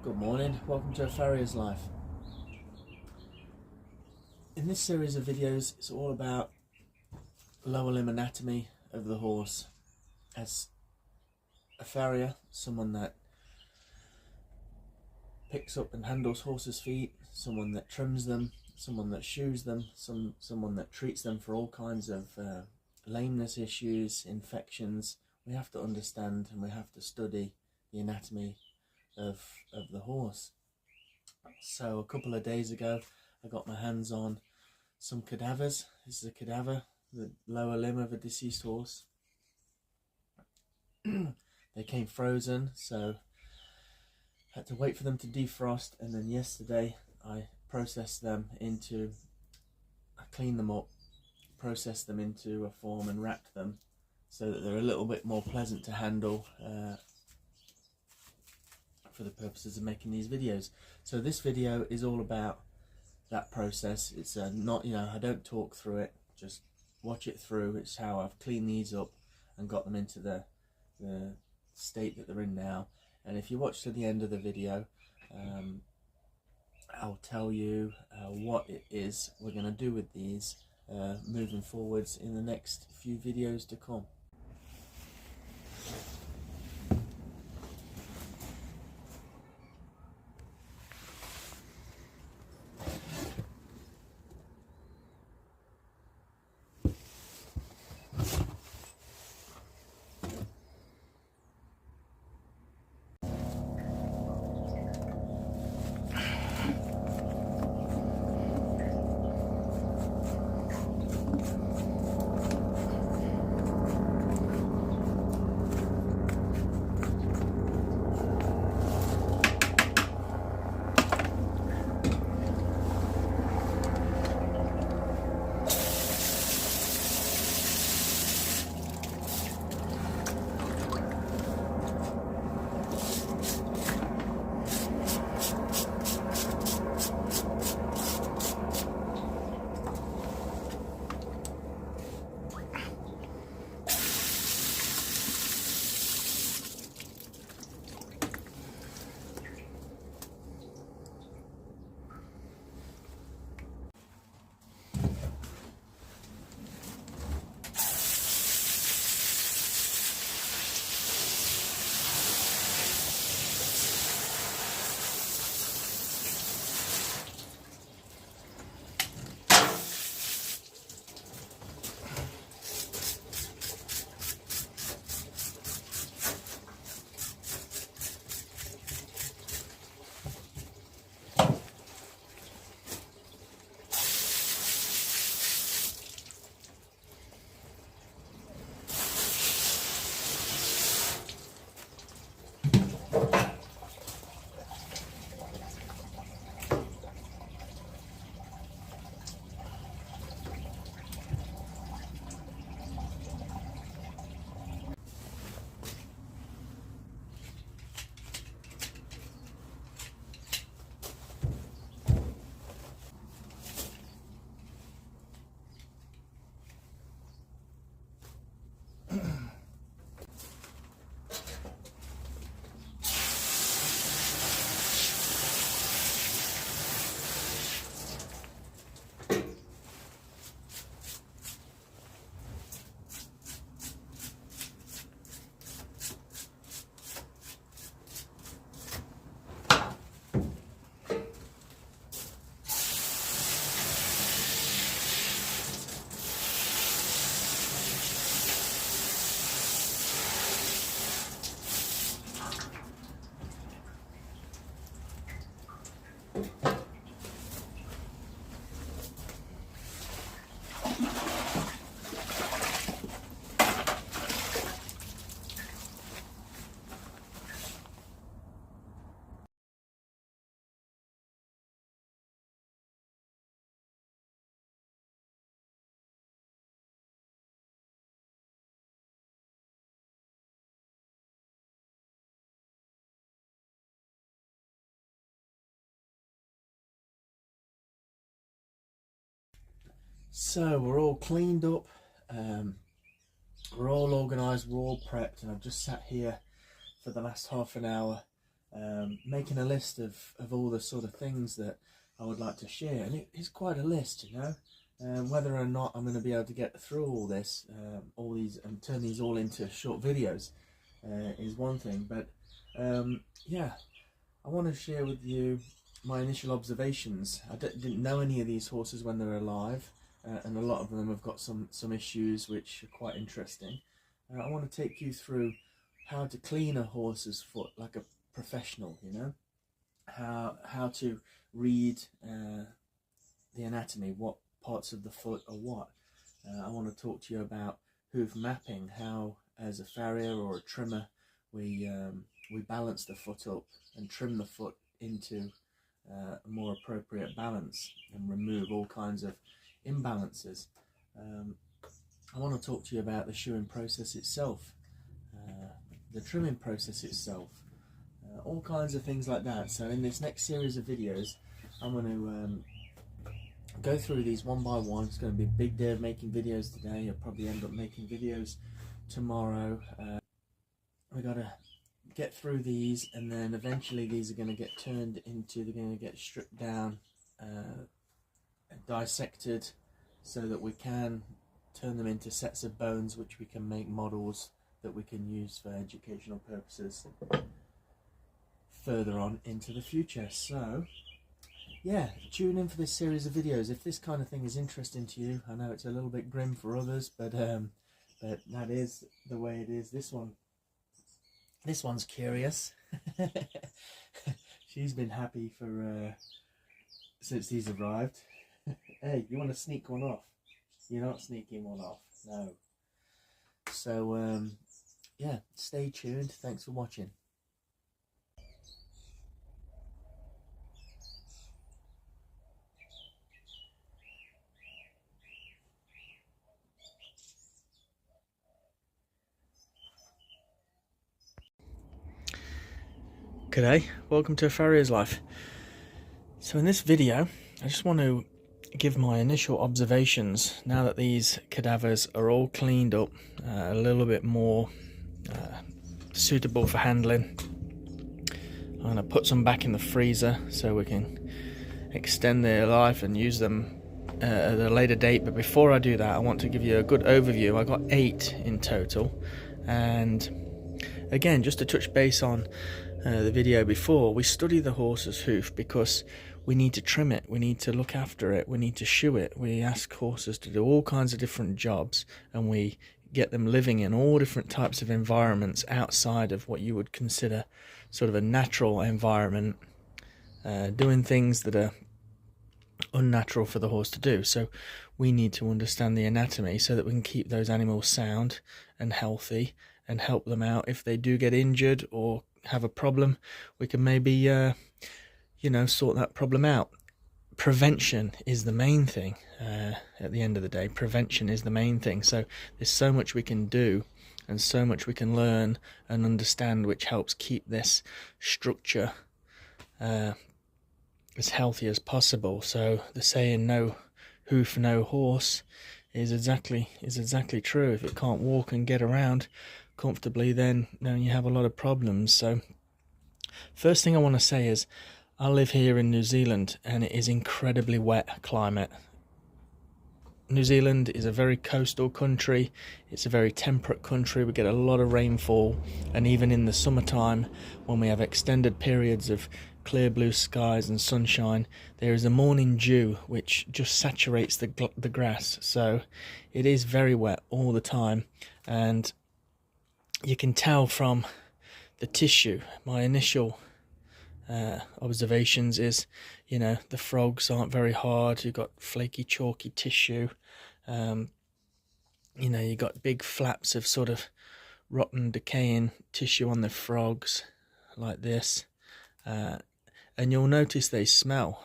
Good morning, welcome to A Farrier's Life. In this series of videos, it's all about lower limb anatomy of the horse. As a farrier, someone that picks up and handles horses' feet, someone that trims them, someone that shoes them, someone that treats them for all kinds of lameness issues, infections, we have to understand and we have to study the anatomy of the horse. So a couple of days ago I got my hands on some cadavers. This is a cadaver, the lower limb of a deceased horse. They came frozen, so I had to wait for them to defrost, and then yesterday I processed them into, I cleaned them up, processed them into a form and wrapped them so that they're a little bit more pleasant to handle for the purposes of making these videos. So this video is all about that process. It's not, I don't talk through it, just watch it through. It's how I've cleaned these up and got them into the state that they're in now. And if you watch to the end of the video, I'll tell you what it is we're going to do with these moving forwards in the next few videos to come. So we're all cleaned up, we're all organised, we're all prepped, and I've just sat here for the last half an hour making a list of all the sort of things that I would like to share, and it is quite a list, you know. Whether or not I'm going to be able to get through all this, all these, and turn these all into short videos is one thing, but yeah, I want to share with you my initial observations. I didn't know any of these horses when they were alive, and a lot of them have got some issues which are quite interesting. I want to take you through how to clean a horse's foot like a professional, you know, how to read the anatomy, what parts of the foot are what. I want to talk to you about hoof mapping, how as a farrier or a trimmer we balance the foot up and trim the foot into a more appropriate balance and remove all kinds of imbalances. I want to talk to you about the shoeing process itself, the trimming process itself, all kinds of things like that. So in this next series of videos, I'm going to go through these one by one. It's going to be a big day of making videos today. I'll probably end up making videos tomorrow. We got to get through these, and then eventually these are going to get turned into, they're going to get stripped down, dissected, so that we can turn them into sets of bones which we can make models that we can use for educational purposes further on into the future. So yeah, tune in for this series of videos if this kind of thing is interesting to you. I know it's a little bit grim for others, but that is the way it is. This one's curious. She's been happy for since these arrived. Hey, you want to sneak one off? You're not sneaking one off, no. So yeah, stay tuned. Thanks for watching. G'day, welcome to A Farrier's Life. So in this video, I just want to give my initial observations now that these cadavers are all cleaned up, a little bit more suitable for handling. I'm going to put some back in the freezer so we can extend their life and use them at a later date. But before I do that, I want to give you a good overview. I got 8 in total, and again, just to touch base on the video before, we study the horse's hoof because we need to trim it, we need to look after it, we need to shoe it. We ask horses to do all kinds of different jobs, and we get them living in all different types of environments outside of what you would consider sort of a natural environment, doing things that are unnatural for the horse to do. So we need to understand the anatomy so that we can keep those animals sound and healthy and help them out. If they do get injured or have a problem, we can maybe you know, sort that problem out. Prevention is the main thing. At the end of the day, prevention is the main thing. So there's so much we can do and so much we can learn and understand, which helps keep this structure as healthy as possible. So the saying "no hoof, no horse" is exactly true. If it can't walk and get around comfortably, then you have a lot of problems. So first thing I want to say is, I live here in New Zealand, and it is incredibly wet climate. New Zealand is a very coastal country. It's a very temperate country. We get a lot of rainfall, and even in the summertime, when we have extended periods of clear blue skies and sunshine, there is a morning dew which just saturates the grass. So it is very wet all the time, and you can tell from the tissue. My initial observations is, you know, the frogs aren't very hard. You've got flaky, chalky tissue. You know, you got big flaps of sort of rotten, decaying tissue on the frogs, like this. And you'll notice they smell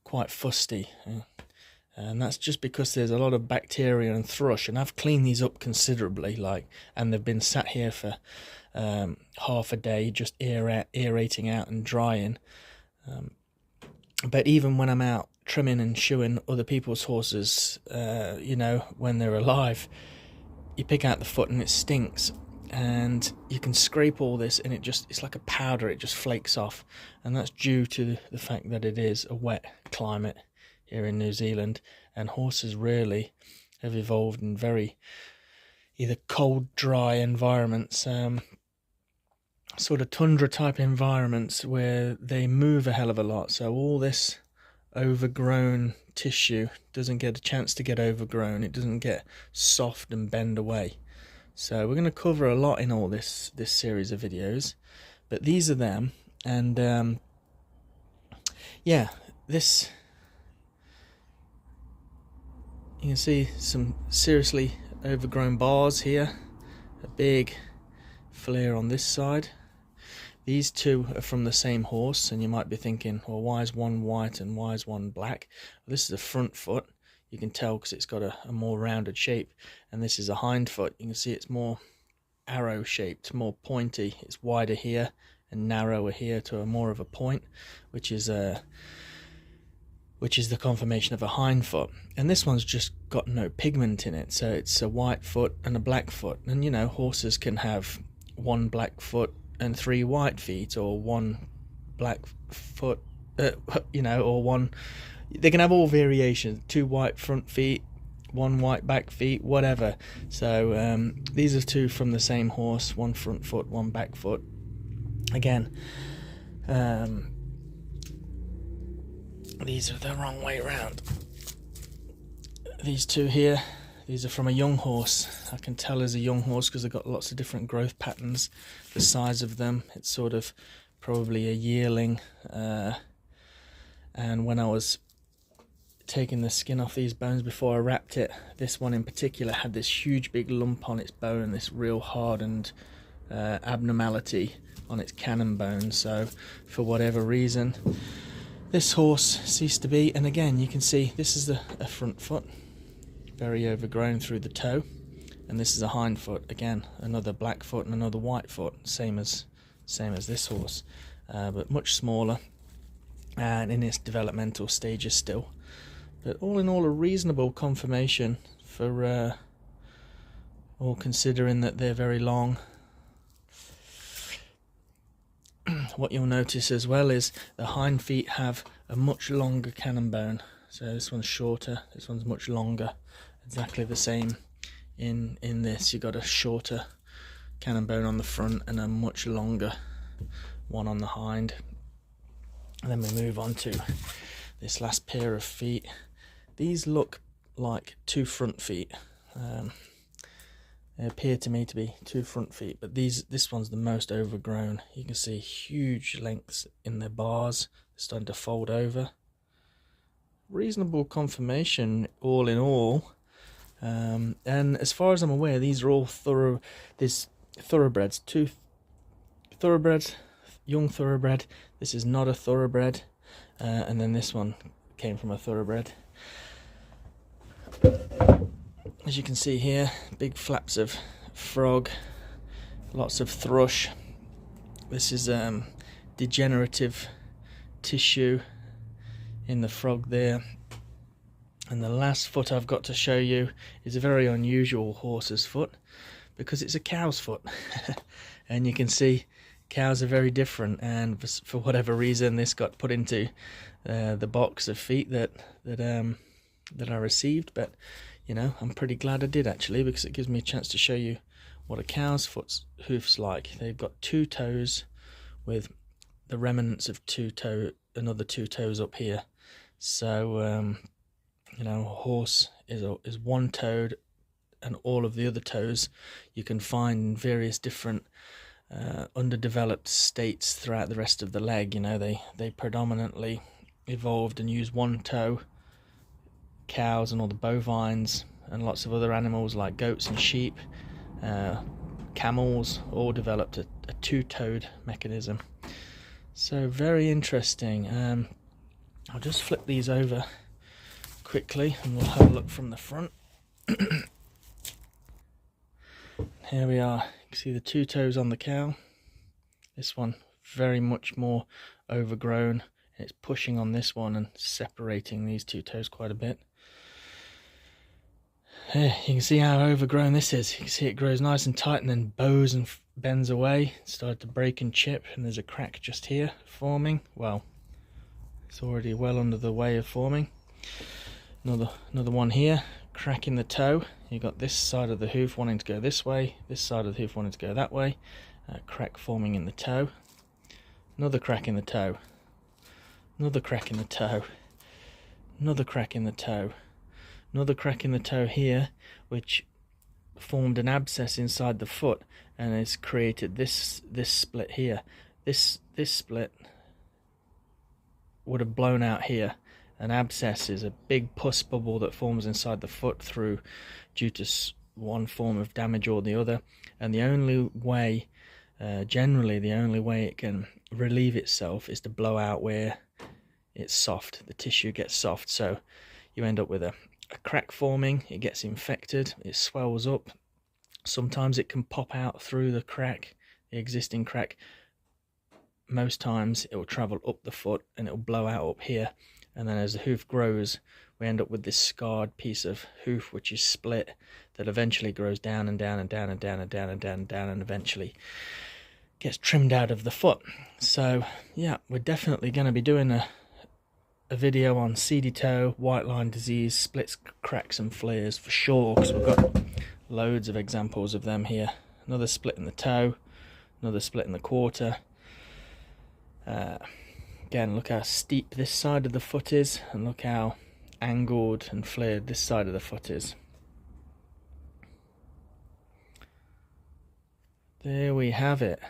quite fusty. And that's just because there's a lot of bacteria and thrush. And I've cleaned these up considerably, and they've been sat here for half a day, just aerating out and drying. But even when I'm out trimming and shoeing other people's horses, you know, when they're alive, you pick out the foot and it stinks. and you can scrape all this and it's like a powder, it just flakes off, and that's due to the fact that it is a wet climate here in New Zealand, and horses really have evolved in very either cold, dry environments, sort of tundra type environments where they move a hell of a lot, so all this overgrown tissue doesn't get a chance to get overgrown, it doesn't get soft and bend away. So we're going to cover a lot in all this series of videos, but these are them. And yeah, this, you can see some seriously overgrown bars here, a big flare on this side. These two are from the same horse, and you might be thinking, well, why is one white and why is one black? Well, this is a front foot, you can tell because it's got a more rounded shape, and this is a hind foot. You can see it's more arrow shaped, more pointy, it's wider here and narrower here to a more of a point, which is the conformation of a hind foot. And this one's just got no pigment in it, so it's a white foot and a black foot. And you know, horses can have one black foot and 3 white feet, or one black foot, you know, or one, they can have all variations, 2 white front feet, 1 white back feet, whatever. So these are 2 from the same horse, 1 front foot, 1 back foot. Again, these are the wrong way around. These 2 here, these are from a young horse. I can tell as a young horse because they've got lots of different growth patterns. The size of them, it's sort of probably a yearling. And when I was taking the skin off these bones before I wrapped it, this one in particular had this huge big lump on its bone, this real hardened abnormality on its cannon bone. So for whatever reason, this horse ceased to be. And again, you can see this is a front foot, very overgrown through the toe, and this is a hind foot, again another black foot and another white foot, same as this horse, but much smaller and in its developmental stages still. But all in all, a reasonable conformation for all considering that they're very long. What you'll notice as well is the hind feet have a much longer cannon bone. So this one's shorter, this one's much longer. Exactly the same in this. You've got a shorter cannon bone on the front and a much longer one on the hind. And then we move on to this last pair of feet. These look like 2 front feet. They appear to me to be 2 front feet, but this one's the most overgrown. You can see huge lengths in their bars. They're starting to fold over. Reasonable conformation all in all. And as far as I'm aware, these are all thoroughbreds. 2 thoroughbreds, young thoroughbred. This is not a thoroughbred, and then this one came from a thoroughbred. As you can see here, big flaps of frog, lots of thrush. This is degenerative tissue in the frog there. And the last foot I've got to show you is a very unusual horse's foot, because it's a cow's foot. And you can see cows are very different, and for whatever reason this got put into the box of feet that I received. But you know, I'm pretty glad I did, actually, because it gives me a chance to show you what a cow's foot's hoof's like. They've got 2 toes with the remnants of another 2 toes up here. So you know, a horse is 1-toed, and all of the other toes you can find in various different underdeveloped states throughout the rest of the leg. You know, they predominantly evolved and used 1 toe. Cows and all the bovines and lots of other animals like goats and sheep, camels, all developed a 2-toed mechanism. So very interesting. I'll just flip these over quickly and we'll have a look from the front. Here we are. You can see the 2 toes on the cow. This one very much more overgrown. It's pushing on this one and separating these 2 toes quite a bit. You can see how overgrown this is. You can see it grows nice and tight and then bows and bends away. It started to break and chip, and there's a crack just here forming. Well, it's already well under the way of forming. Another one here, crack in the toe. You got this side of the hoof wanting to go this way, this side of the hoof wanting to go that way. Crack forming in the toe. Another crack in the toe. Another crack in the toe. Another crack in the toe. Another crack in the toe here, which formed an abscess inside the foot and has created this split here. This split would have blown out here. An abscess is a big pus bubble that forms inside the foot due to one form of damage or the other, and the only way, generally the only way it can relieve itself is to blow out where it's soft. The tissue gets soft, so you end up with a crack forming. It gets infected, it swells up. Sometimes it can pop out through the crack, the existing crack. Most times it will travel up the foot and it will blow out up here, and then as the hoof grows we end up with this scarred piece of hoof which is split, that eventually grows down and down and down and down and down and down and down and eventually gets trimmed out of the foot. So yeah, we're definitely going to be doing a video on seedy toe, white line disease, splits, cracks and flares for sure, because we've got loads of examples of them here. Another split in the toe, another split in the quarter. Again, look how steep this side of the foot is, and look how angled and flared this side of the foot is. There we have it,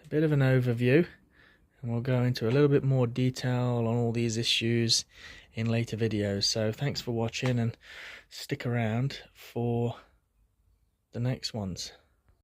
a bit of an overview. And we'll go into a little bit more detail on all these issues in later videos. So thanks for watching, and stick around for the next ones.